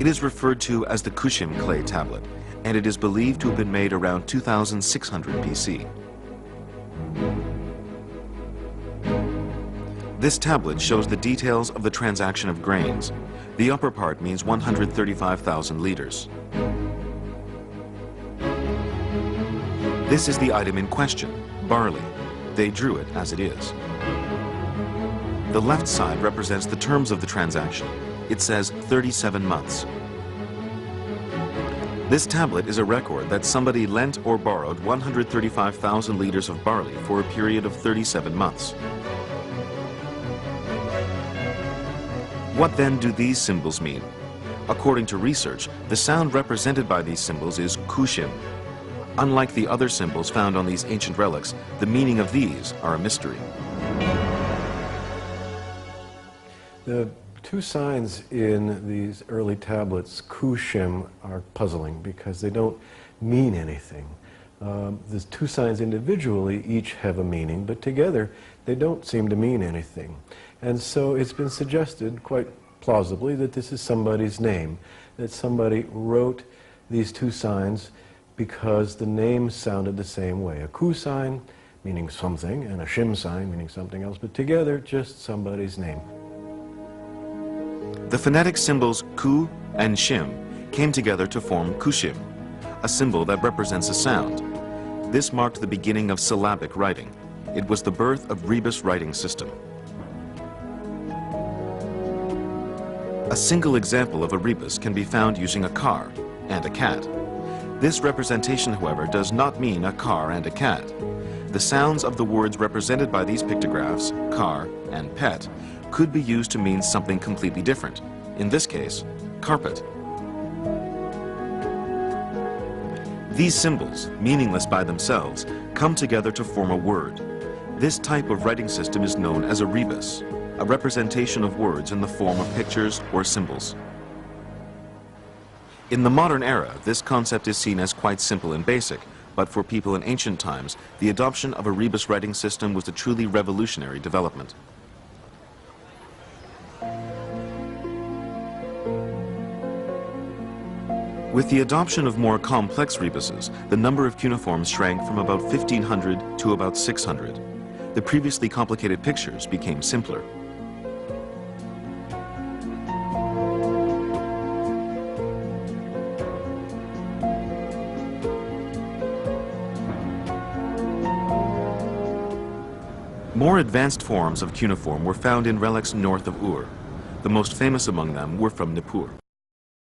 It is referred to as the Kushim clay tablet, and it is believed to have been made around 2600 BC. This tablet shows the details of the transaction of grains. The upper part means 135,000 liters. This is the item in question, barley. They drew it as it is. The left side represents the terms of the transaction. It says 37 months. This tablet is a record that somebody lent or borrowed 135,000 liters of barley for a period of 37 months. What then do these symbols mean? According to research, the sound represented by these symbols is kushim. Unlike the other symbols found on these ancient relics, the meaning of these are a mystery. The two signs in these early tablets, kushim, are puzzling because they don't mean anything. The two signs individually each have a meaning, but together they don't seem to mean anything. And so it's been suggested, quite plausibly, that this is somebody's name, that somebody wrote these two signs because the names sounded the same way. A ku sign, meaning something, and a shim sign, meaning something else, but together, just somebody's name. The phonetic symbols ku and shim came together to form kushim, a symbol that represents a sound. This marked the beginning of syllabic writing. It was the birth of rebus writing system. A single example of a rebus can be found using a car and a cat. This representation, however, does not mean a car and a cat. The sounds of the words represented by these pictographs, car and pet, could be used to mean something completely different. In this case, carpet. These symbols, meaningless by themselves, come together to form a word. This type of writing system is known as a rebus, a representation of words in the form of pictures or symbols. In the modern era, this concept is seen as quite simple and basic, but for people in ancient times, the adoption of a rebus writing system was a truly revolutionary development. With the adoption of more complex rebuses, the number of cuneiforms shrank from about 1,500 to about 600. The previously complicated pictures became simpler. More advanced forms of cuneiform were found in relics north of Ur. The most famous among them were from Nippur.